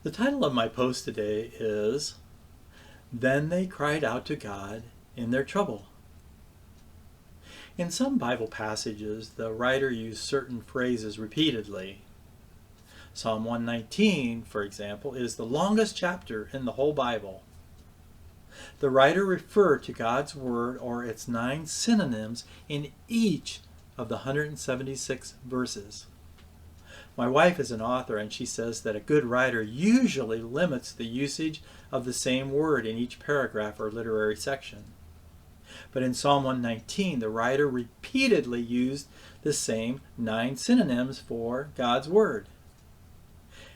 The title of my post today is, Then They Cried Out to God in Their Trouble. In some Bible passages, the writer used certain phrases repeatedly. Psalm 119, for example, is the longest chapter in the whole Bible. The writer referred to God's Word or its 9 synonyms in each of the 176 verses. My wife is an author, and she says that a good writer usually limits the usage of the same word in each paragraph or literary section. But in Psalm 119, the writer repeatedly used the same 9 synonyms for God's Word.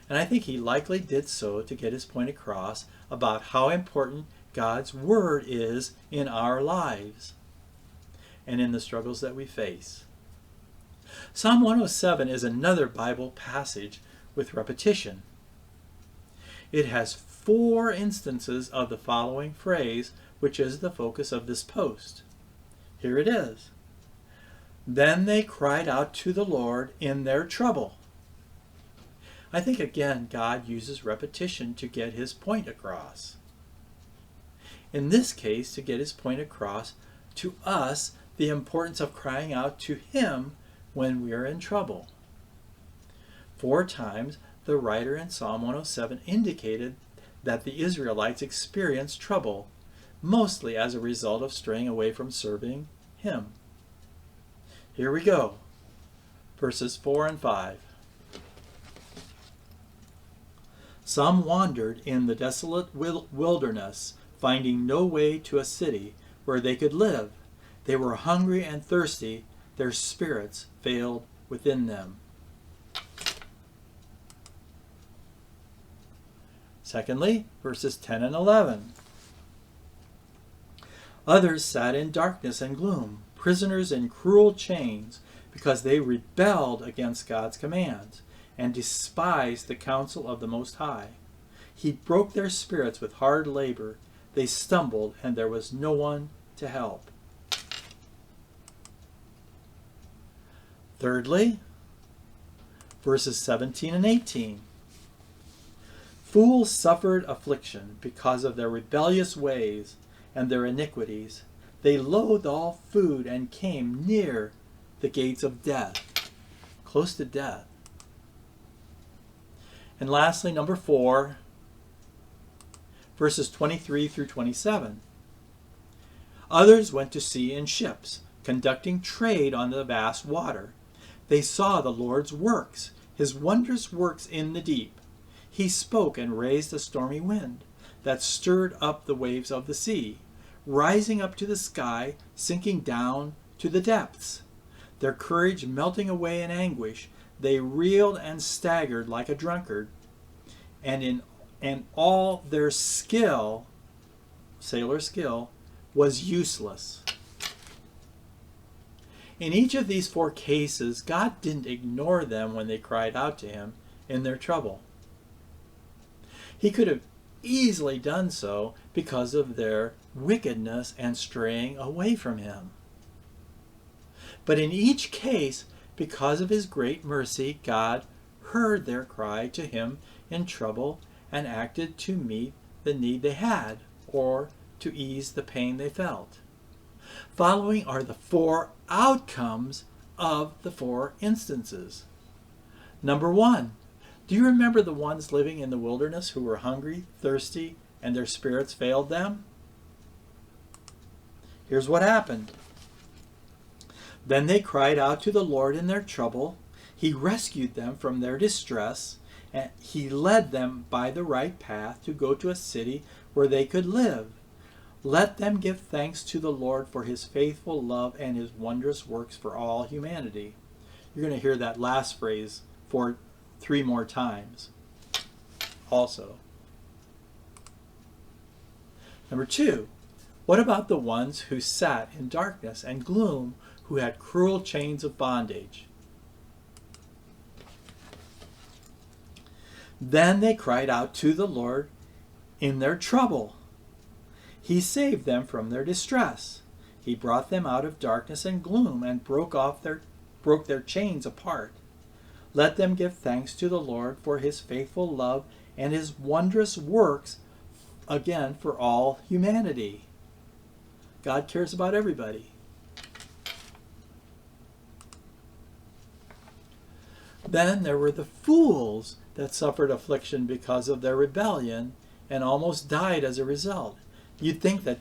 And I think he likely did so to get his point across about how important God's Word is in our lives and in the struggles that we face. Psalm 107 is another Bible passage with repetition. It has 4 instances of the following phrase, which is the focus of this post. Here it is. Then they cried out to the Lord in their trouble. I think again God uses repetition to get his point across. In this case, to get his point across to us the importance of crying out to him when we are in trouble. 4 times the writer in Psalm 107 indicated that the Israelites experienced trouble, mostly as a result of straying away from serving him. Here we go. Verses 4 and 5. Some wandered in the desolate wilderness, finding no way to a city where they could live. They were hungry and thirsty. Their spirits failed within them. Secondly, verses 10 and 11. Others sat in darkness and gloom, prisoners in cruel chains, because they rebelled against God's commands and despised the counsel of the Most High. He broke their spirits with hard labor. They stumbled, and there was no one to help. Thirdly, verses 17 and 18. Fools suffered affliction because of their rebellious ways and their iniquities. They loathed all food and came near the gates of death, close to death. And lastly, number 4, verses 23 through 27. Others went to sea in ships, conducting trade on the vast water. They saw the Lord's works, his wondrous works in the deep. He spoke and raised a stormy wind that stirred up the waves of the sea, rising up to the sky, sinking down to the depths. Their courage melting away in anguish, they reeled and staggered like a drunkard, and all their skill, sailor skill, was useless. In each of these 4 cases, God didn't ignore them when they cried out to him in their trouble. He could have easily done so because of their wickedness and straying away from him. But in each case, because of his great mercy, God heard their cry to him in trouble and acted to meet the need they had or to ease the pain they felt. Following are the 4 outcomes of the 4 instances. Number 1, do you remember the ones living in the wilderness who were hungry, thirsty, and their spirits failed them? Here's what happened. Then they cried out to the Lord in their trouble. He rescued them from their distress, and he led them by the right path to go to a city where they could live. Let them give thanks to the Lord for his faithful love and his wondrous works for all humanity. You're going to hear that last phrase 3 more times also. Number 2, what about the ones who sat in darkness and gloom, who had cruel chains of bondage? Then they cried out to the Lord in their trouble. He saved them from their distress. He brought them out of darkness and gloom and broke their chains apart. Let them give thanks to the Lord for his faithful love and his wondrous works, again, for all humanity. God cares about everybody. Then there were the fools that suffered affliction because of their rebellion and almost died as a result. You'd think that,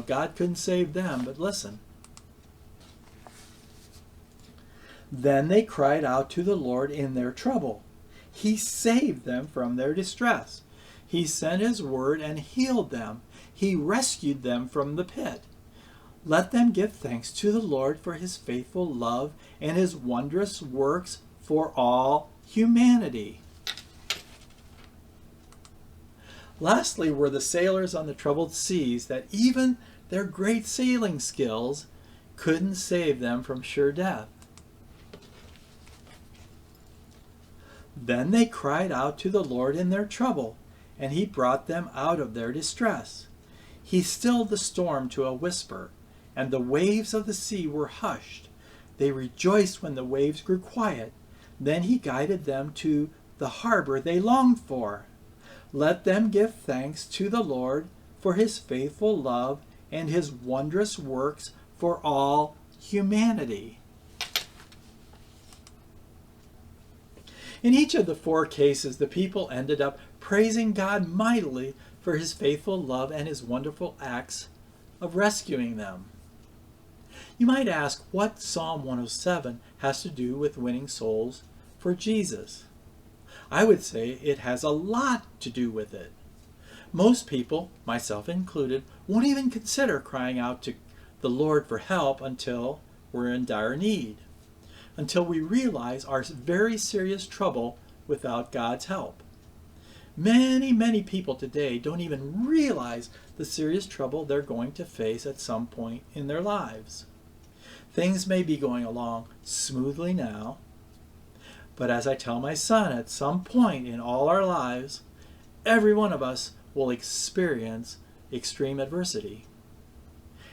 God couldn't save them, but listen. Then they cried out to the Lord in their trouble. He saved them from their distress. He sent his word and healed them. He rescued them from the pit. Let them give thanks to the Lord for his faithful love and his wondrous works for all humanity. Lastly were the sailors on the troubled seas, that even their great sailing skills couldn't save them from sure death. Then they cried out to the Lord in their trouble, and he brought them out of their distress. He stilled the storm to a whisper, and the waves of the sea were hushed. They rejoiced when the waves grew quiet. Then he guided them to the harbor they longed for. Let them give thanks to the Lord for his faithful love and his wondrous works for all humanity. In each of the 4 cases, the people ended up praising God mightily for his faithful love and his wonderful acts of rescuing them. You might ask what Psalm 107 has to do with winning souls for Jesus. I would say it has a lot to do with it. Most people, myself included, won't even consider crying out to the Lord for help until we're in dire need, until we realize our very serious trouble without God's help. Many people today don't even realize the serious trouble they're going to face at some point in their lives. Things may be going along smoothly now, but as I tell my son, at some point in all our lives, every one of us will experience extreme adversity.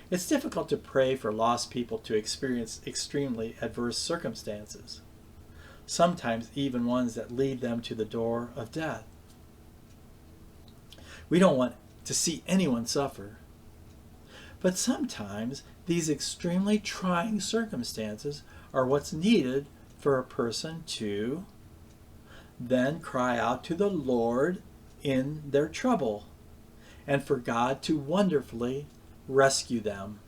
It's difficult to pray for lost people to experience extremely adverse circumstances, sometimes even ones that lead them to the door of death. We don't want to see anyone suffer. But sometimes these extremely trying circumstances are what's needed for a person to then cry out to the Lord in their trouble, and for God to wonderfully rescue them.